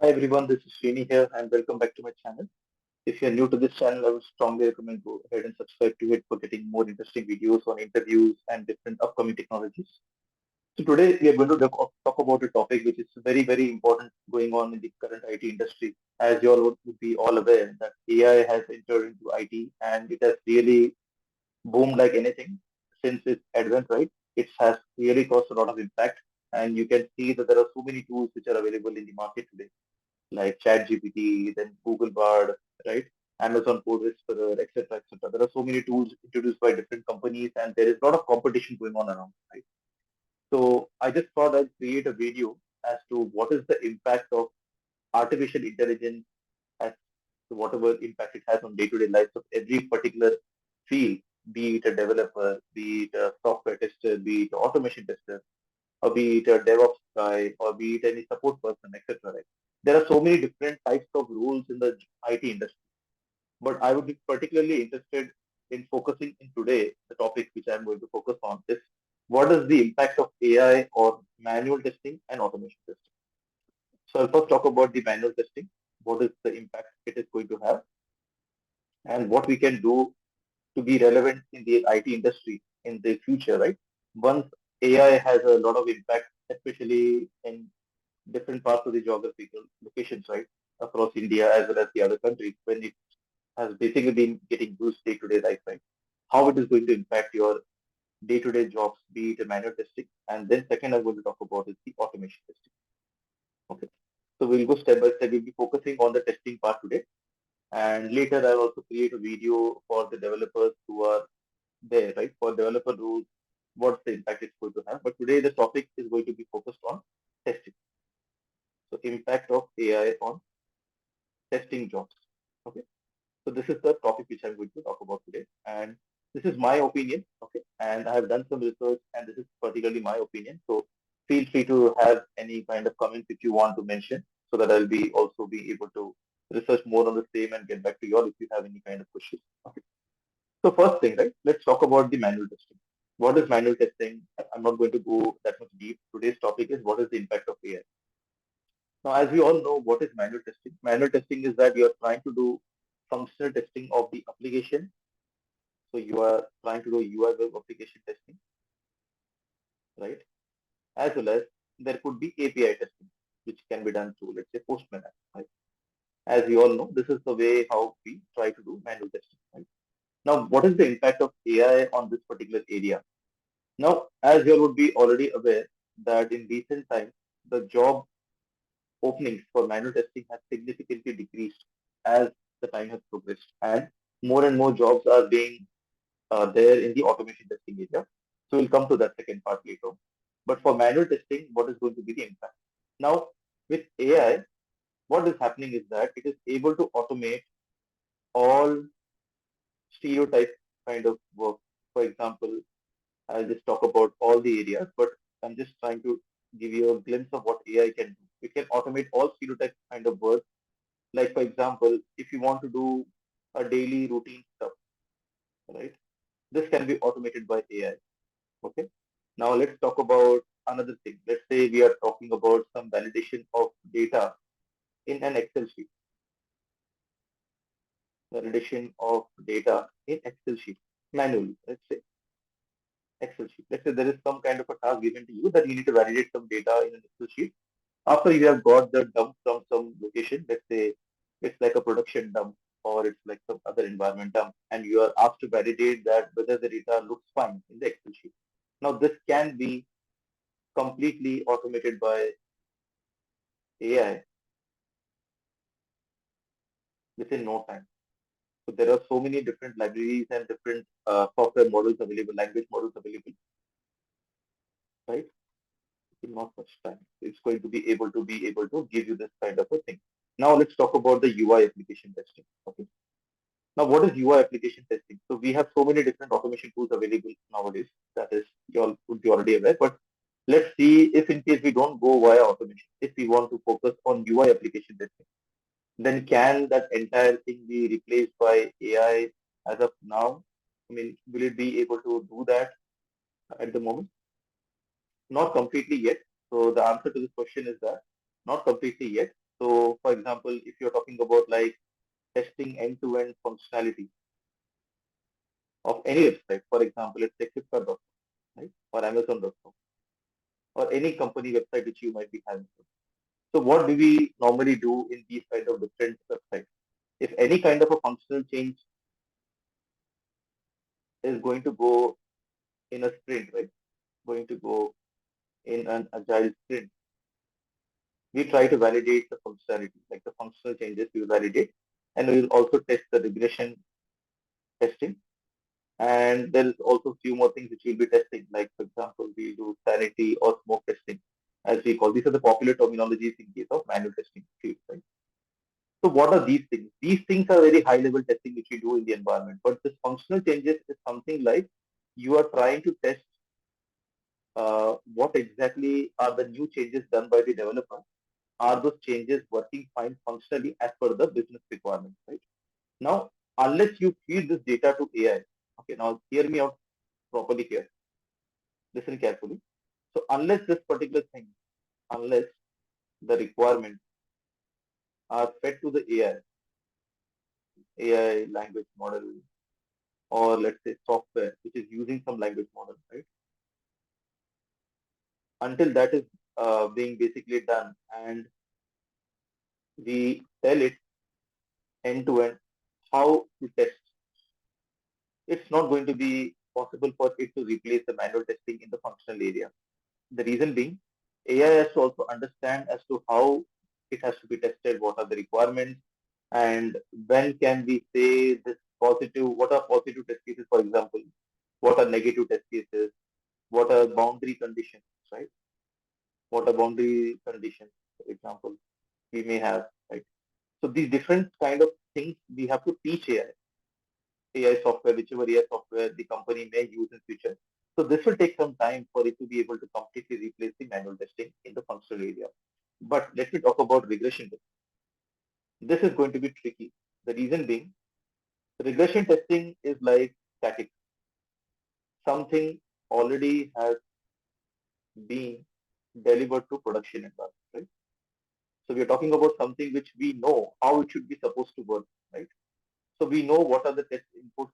Hi everyone, this is Srini here and welcome back to my channel. If you're new to this channel, I would strongly recommend go ahead and subscribe to it for getting more interesting videos on interviews and different upcoming technologies. So today we are going to talk about a topic which is very important going on in the current IT industry. As you all would be all aware that AI has entered into IT and it has really boomed like anything since its advent, right? It has really caused a lot of impact and you can see that there are so many tools which are available in the market today like ChatGPT, then Google Bard, right? Amazon Code Whisperer, etc., etc. There are so many tools introduced by different companies, and there is a lot of competition going on around, right? So I just thought I'd create a video as to what is the impact of artificial intelligence as to whatever impact it has on day-to-day lives of every particular field, be it a developer, be it a software tester, be it an automation tester, or be it a DevOps guy, or be it any support person, etc. Right? There are so many different types of roles in the IT industry, but I would be particularly interested in focusing in today. The topic which I'm going to focus on is what is the impact of AI on manual testing and automation testing. So I'll first talk about the manual testing. What is the impact it is going to have, and what we can do to be relevant in the IT industry in the future, right? Once AI has a lot of impact, especially in different parts of the geographical locations, right, across India as well as the other countries, when it has basically been getting used day-to-day life, right? How it is going to impact your day-to-day jobs, be it a manual testing, and then second I'm going to talk about is the automation testing. Okay, so we'll go step by step. We'll be focusing on the testing part today, and later I'll also create a video for the developers who are there, right? For developer rules, what's the impact it's going to have. But today the topic is going to be focused on testing. So impact of AI on testing jobs. Okay. So this is the topic which I'm going to talk about today. And this is my opinion. Okay. And I have done some research and this is particularly my opinion. So feel free to have any kind of comments if you want to mention so that I'll be also be able to research more on the same and get back to you all if you have any kind of questions. Okay. So first thing, right? Let's talk about the manual testing. What is manual testing? I'm not going to go that much deep. Today's topic is what is the impact of AI. Now, as we all know, what is manual testing? Manual testing is that you are trying to do functional testing of the application. So you are trying to do UI web application testing, right? As well as there could be API testing, which can be done through, let's say, Postman app, right? As we all know, this is the way how we try to do manual testing, right? Now, what is the impact of AI on this particular area? Now, as you all would be already aware that in recent times, the job openings for manual testing have significantly decreased as the time has progressed, and more jobs are being there in the automation testing area. So we'll come to that second part later. But for manual testing, what is going to be the impact? Now, with AI, what is happening is that it is able to automate all stereotype kind of work. For example, I'll just talk about all the areas, but I'm just trying to give you a glimpse of what AI can do. It can automate all stereotype kind of work. Like for example, if you want to do a daily routine stuff, right? This can be automated by AI. Okay. Now let's talk about another thing. Let's say we are talking about some validation of data in an Excel sheet. Validation of data in Excel sheet manually. Let's say Excel sheet. Let's say there is some kind of a task given to you that you need to validate some data in an Excel sheet. After you have got the dump from some location, let's say it's like a production dump or it's like some other environment dump, and you are asked to validate that whether the data looks fine in the Excel sheet. Now this can be completely automated by AI within no time. So there are so many different libraries and different software models available, language models available, right? In not much time. It's going to be able to give you this kind of a thing. Now let's talk about the UI application testing. Okay. Now what is UI application testing? So we have so many different automation tools available nowadays. That is, you all would be already aware. But let's see if in case we don't go via automation, if we want to focus on UI application testing, then can that entire thing be replaced by AI as of now? I mean, will it be able to do that at the moment? Not completely yet. So the answer to this question is that not completely yet. So, for example, if you're talking about like testing end-to-end functionality of any website, for example, let's say Flipkart.com, right, or Amazon.com, or any company website which you might be having. So, what do we normally do in these kind of different websites? If any kind of a functional change is going to go in a sprint, right, going to go in an agile sprint, we try to validate the functionality, like the functional changes we validate, and we will also test the regression testing. And there is also few more things which we'll be testing, like for example, we do sanity or smoke testing, as we call. These are the popular terminologies in case of manual testing field, right? So what are these things? These things are very high level testing which we do in the environment, but this functional changes is something like you are trying to test what exactly are the new changes done by the developer. Are those changes working fine functionally as per the business requirements, right? Now, unless you feed this data to AI, okay, now hear me out properly here. Listen carefully. So unless this particular thing, unless the requirements are fed to the AI language model, or let's say software which is using some language model, right? Until that is being basically done, and we tell it end to end how to test, it's not going to be possible for it to replace the manual testing in the functional area. The reason being, AI has to also understand as to how it has to be tested, what are the requirements, and when can we say this positive, what are positive test cases, for example, what are negative test cases, what are boundary conditions, right? What are boundary conditions, for example, we may have, right? So these different kind of things we have to teach AI software, whichever AI software the company may use in future. So this will take some time for it to be able to completely replace the manual testing in the functional area. But let me talk about regression testing. This is going to be tricky. The reason being, regression testing is like static. Something already has been delivered to production environment, right? So we are talking about something which we know how it should be supposed to work, right? So we know what are the test inputs,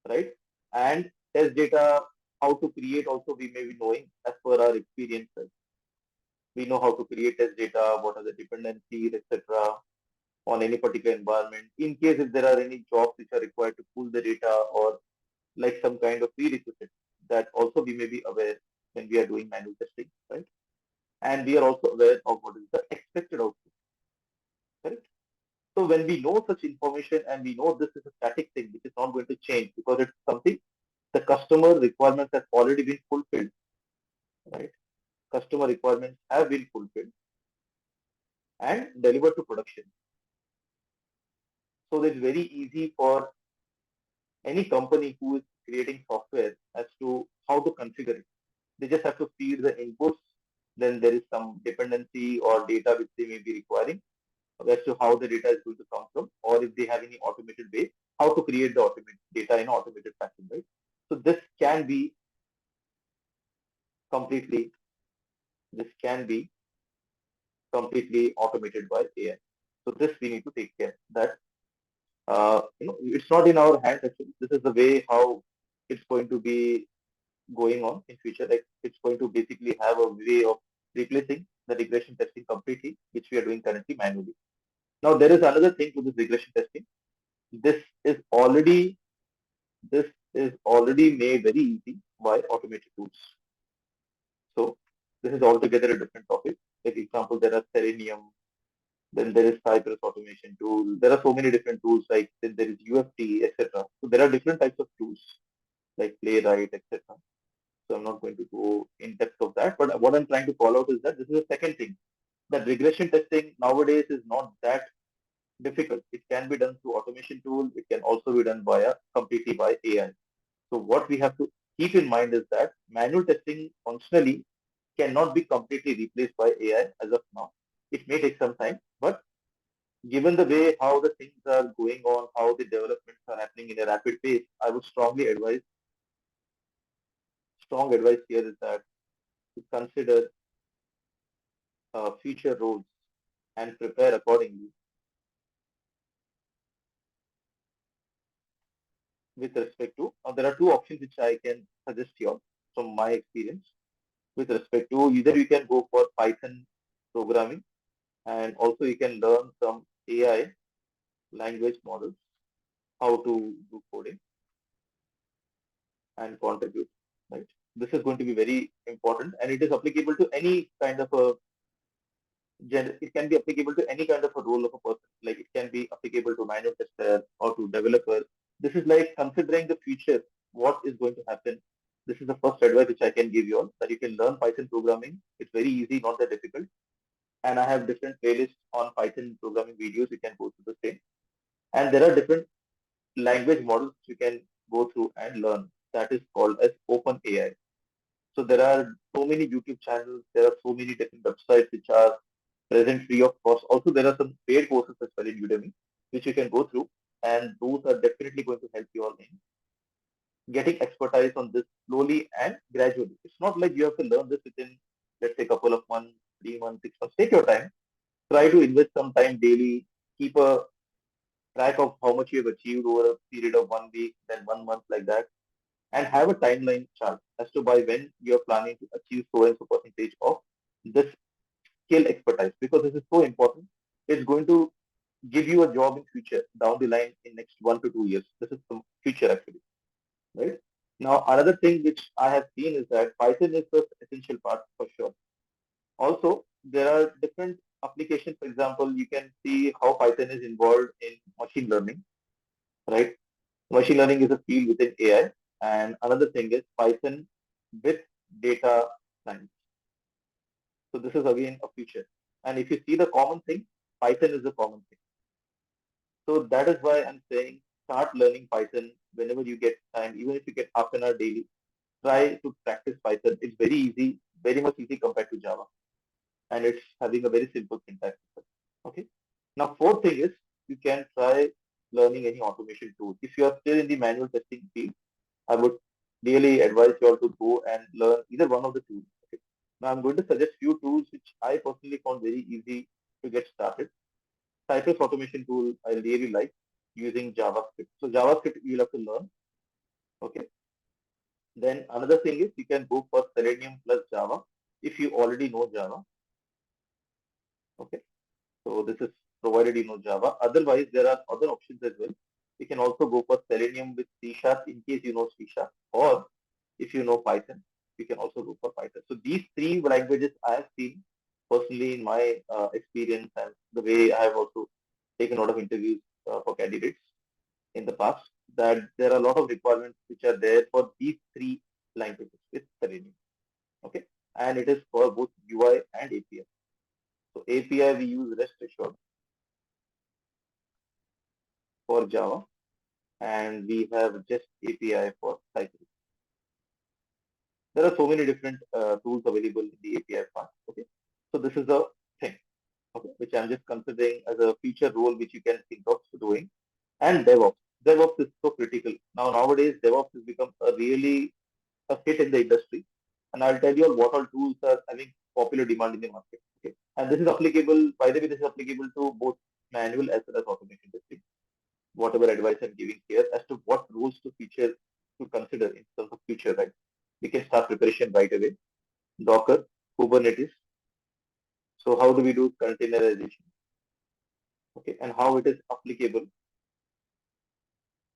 right? And test data, how to create also we may be knowing as per our experience, right? We know how to create test data, what are the dependencies, etc. on any particular environment. In case if there are any jobs which are required to pull the data or like some kind of prerequisite, that also we may be aware when we are doing manual testing, right? And we are also aware of what is the expected output, correct? So when we know such information and we know this is a static thing which is not going to change because it's something the customer requirements has already been fulfilled, right? Customer requirements have been fulfilled and delivered to production. So it's very easy for any company who is creating software as to how to configure it. They just have to feed the inputs, then there is some dependency or data which they may be requiring as to how the data is going to come from, or if they have any automated way, how to create the automated data in automated fashion, right? So completely, this can be completely automated by AI. So this we need to take care that it's not in our hands actually. This is the way how it's going to be going on in future. Like it's going to basically have a way of replacing the regression testing completely, which we are doing currently manually. Now there is another thing to this regression testing. This is already this is already made very easy by automated tools. So this is altogether a different topic. Like example, there are Selenium, then there is Cypress automation tool. There are so many different tools. Like then there is UFT, etc. So there are different types of tools like Playwright, etc. So I'm not going to go in depth of that. But what I'm trying to call out is that this is the second thing. That regression testing nowadays is not that difficult. It can be done through automation tool. It can also be done completely by AI. So what we have to keep in mind is that manual testing functionally cannot be completely replaced by AI as of now. It may take some time, but given the way how the things are going on, how the developments are happening in a rapid pace, I would strong advice here is that to consider future roles. and prepare accordingly. With respect to, there are two options which I can suggest here from my experience. With respect to, either you can go for Python programming, and also you can learn some AI language models, how to do coding and contribute. Right. This is going to be very important, and it is applicable to any kind of a it can be applicable to any kind of a role of a person. Like it can be applicable to manual tester or to developer. This is like considering the future, what is going to happen. This is the first advice which I can give you all, that you can learn Python programming. It's very easy, not that difficult. And I have different playlists on Python programming videos. You can go through the same. And there are different language models you can go through and learn. That is called as Open AI. So there are so many YouTube channels. There are so many different websites which are present free of cost. Also, there are some paid courses as well in Udemy, which you can go through, and those are definitely going to help you all in getting expertise on this slowly and gradually. It's not like you have to learn this within, let's say, a couple of months, 3 months, 6 months. Take your time. Try to invest some time daily. Keep a track of how much you have achieved over a period of 1 week, then 1 month, like that, and have a timeline chart as to by when you are planning to achieve so and so percentage of this skill expertise, because this is so important. It's going to give you a job in future down the line in next 1 to 2 years. This is the future actually, right? Now, another thing which I have seen is that Python is the essential part for sure. Also, there are different applications. For example, you can see how Python is involved in machine learning, right? Machine learning is a field within AI. And another thing is Python with data science. So this is again a future. And if you see the common thing, Python is the common thing. So that is why I'm saying start learning Python whenever you get time, even if you get half an hour daily. Try to practice Python. It's very easy, very much easy compared to Java, and it's having a very simple syntax. Okay. Now, fourth thing is you can try learning any automation tool. If you are still in the manual testing field, I would really advise you all to go and learn either one of the tools. Okay. Now, I'm going to suggest few tools which I personally found very easy to get started. Cypress automation tool I really like using JavaScript. So JavaScript you'll have to learn. Okay. Then another thing is you can go for Selenium plus Java if you already know Java. Okay. So this is provided you know Java. Otherwise, there are other options as well. You can also go for Selenium with C Sharp in case you know C Sharp, or if you know Python, you can also go for Python. So these three languages I have seen personally in my experience, and the way I have also taken a lot of interviews for candidates in the past, that there are a lot of requirements which are there for these three languages with Selenium. Okay, and it is for both UI and API. So API we use REST assured for Java, and we have just API for Cypress. There are so many different tools available in the API part. Okay, so this is the thing. Okay, which I'm just considering as a future role which you can think of doing. And DevOps. DevOps is so critical now. Nowadays, DevOps has become a really a hit in the industry, and I'll tell you all what all tools are having popular demand in the market. Okay, and this is applicable. By the way, this is applicable to both manual as well as automation testing. Whatever advice I'm giving here as to what rules to feature to consider in terms of future, right? We can start preparation right away. Docker, Kubernetes. So how do we do containerization? Okay, and how it is applicable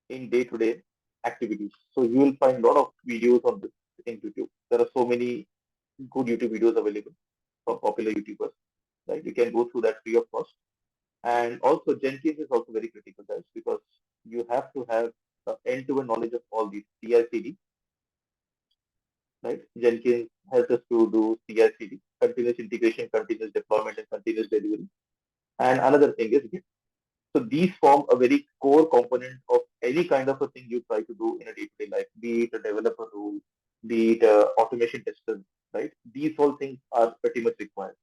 in day-to-day activities. So you will find a lot of videos on this in YouTube. There are so many good YouTube videos available from popular YouTubers. Right, you can go through that free of cost. And also Jenkins is also very critical, guys, because you have to have end-to-end knowledge of all these CI/CD, right? Jenkins helps us to do CI/CD, continuous integration, continuous deployment, and continuous delivery. And another thing is Git. So these form a very core component of any kind of a thing you try to do in a day-to-day life, be it a developer role, be it automation tester, right? These all things are pretty much required.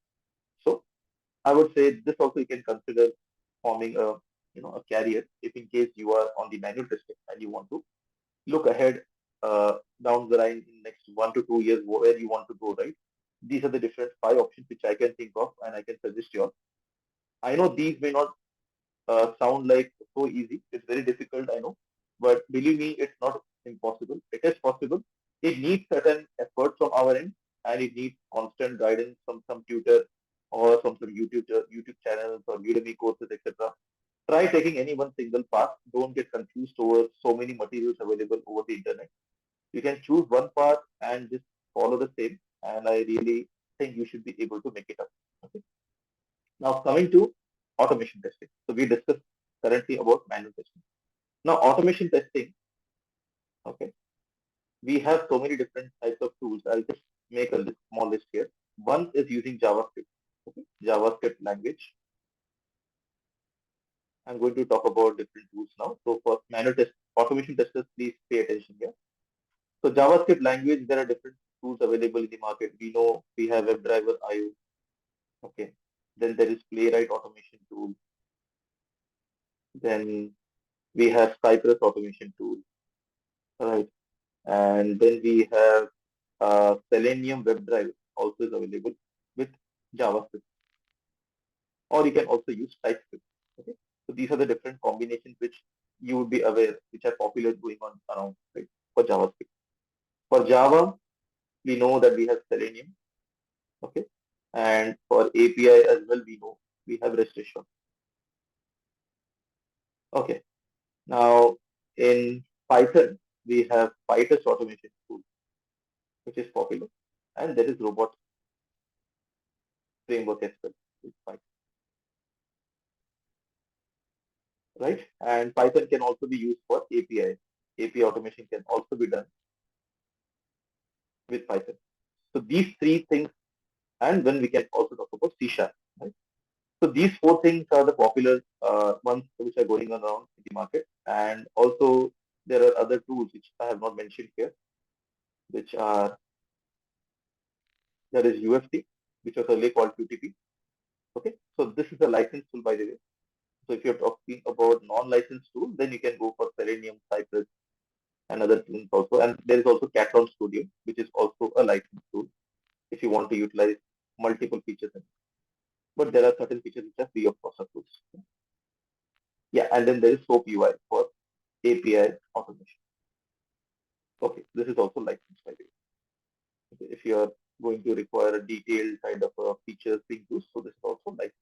So I would say this also you can consider forming a a career if in case you are on the manual testing and you want to look ahead down the line in next 1 to 2 years where you want to go, right? These are the different five options which I can think of and I can suggest you all. I know these may not sound like so easy. It's very difficult, I know, but believe me, it's not impossible. It is possible. It needs certain effort from our end, and it needs constant guidance from some tutor or from some YouTube channels or Udemy courses, etc. Try taking any one single path. Don't get confused over so many materials available over the internet. You can choose one path and just follow the same. And I really think you should be able to make it up. Okay. Now coming to automation testing. So we discussed currently about manual testing. Now automation testing, okay, we have so many different types of tools. I'll just make a small list here. One is using JavaScript, okay, JavaScript language. I'm going to talk about different tools now. So for manual test, automation testers, please pay attention here. So JavaScript language, there are different tools available in the market. We know we have WebDriver IO, okay. Then there is Playwright automation tool. Then we have Cypress automation tool, right? And then we have Selenium WebDriver also is available with JavaScript, or you can also use TypeScript. Okay, so these are the different combinations which you would be aware, which are popular going on around, right, for JavaScript. For Java, we know that we have Selenium, okay, and for API as well, we know we have REST assured. Okay, now in Python, we have PyTest automation tool, which is popular, and there is robot framework as well with Python, right? And Python can also be used for API. API automation can also be done with Python. So these three things, and then we can also talk about C Sharp, right? So these four things are the popular ones which are going around in the market, and also there are other tools which I have not mentioned here, which are there is UFT, which was earlier called QTP. Okay, so this is a licensed tool by the way. So if you're talking about non-licensed tool, then you can go for Selenium, Cypress, and other tools also. And there is also Catron Studio, which is also a licensed tool if you want to utilize multiple features. But there are certain features which are free of cost, of course. Yeah, and then there is SOAP UI for API automation. Okay, this is also licensed by the way. Okay, if you are going to require a detailed kind of features being used, so this is also licensed.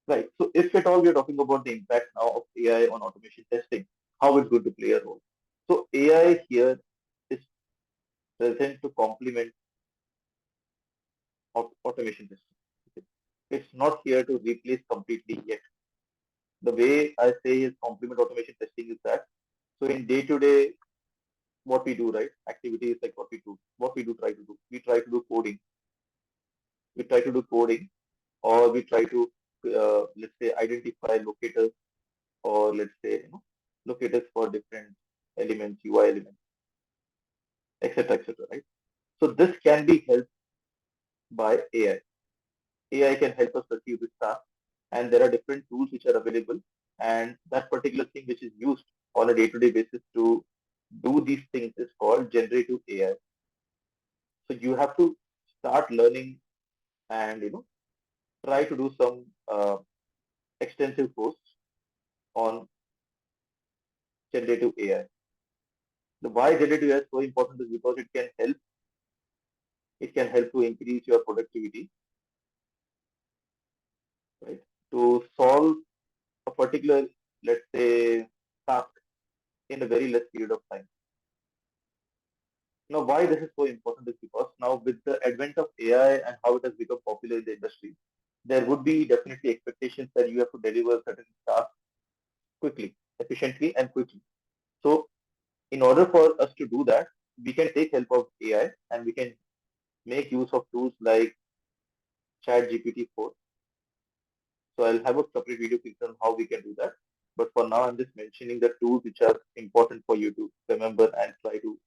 Right. So if at all we are talking about the impact now of AI on automation testing, how it's going to play a role. So AI here is present to complement automation testing. Okay. It's not here to replace completely yet. The way I say is complement automation testing is that so in day to day what we do, right? Activities like what we do try to do. We try to do coding. We try to do coding, or we try to let's say identify locators, or let's say locators for different elements, UI elements, etc., etc. Right? So this can be helped by AI. AI can help us achieve this task, and there are different tools which are available, and that particular thing which is used on a day-to-day basis to do these things is called generative AI. So you have to start learning and try to do some extensive course on generative AI. The why generative AI is so important is because it can help to increase your productivity, right? To solve a particular, let's say, task in a very less period of time. Now, why this is so important is because now with the advent of AI and how it has become popular in the industry, there would be definitely expectations that you have to deliver certain tasks quickly, efficiently, and quickly. So, in order for us to do that, we can take help of AI and we can make use of tools like ChatGPT 4. So I'll have a separate video clip on how we can do that. But for now, I'm just mentioning the tools which are important for you to remember and try to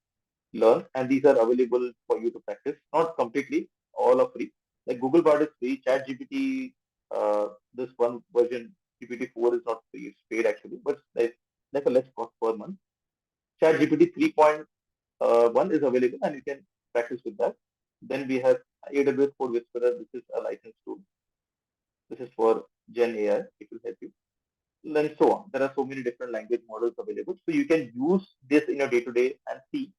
learn. And these are available for you to practice. Not completely, all are free. Like Google Bard is free. ChatGPT, this one version, GPT 4 is not free. It's paid actually, but like a less cost per month. ChatGPT 3.1 is available and you can practice with that. Then we have AWS Code Whisperer. This is a licensed tool. This is for Gen AI, it will help you. And so on. There are so many different language models available. So you can use this in your day-to-day and see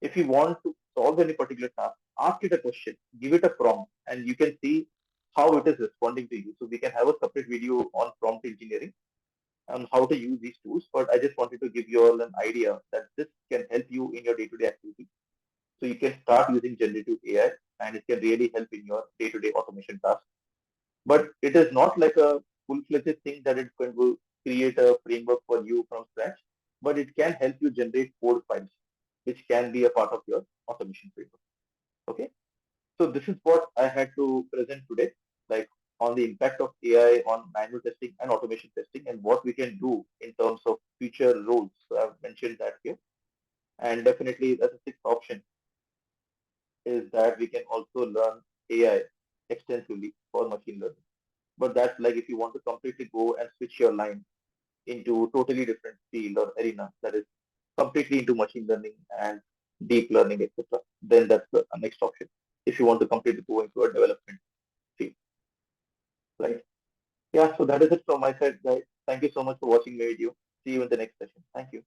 if you want to solve any particular task, ask it a question, give it a prompt, and you can see how it is responding to you. So we can have a separate video on prompt engineering on how to use these tools. But I just wanted to give you all an idea that this can help you in your day-to-day activity. So you can start using generative AI and it can really help in your day-to-day automation tasks. But it is not like a full-fledged thing that it's going to create a framework for you from scratch, but it can help you generate code files, which can be a part of your automation framework. Okay. So this is what I had to present today, like on the impact of AI on manual testing and automation testing and what we can do in terms of future roles. So I've mentioned that here. And definitely as a sixth option is that we can also learn AI extensively for machine learning. But that's like if you want to completely go and switch your line into totally different field or arena that is completely into machine learning and deep learning, etc., then that's the next option. If you want to completely go into a development field, right? Yeah, so that is it from my side, guys. Thank you so much for watching my video. See you in the next session. Thank you.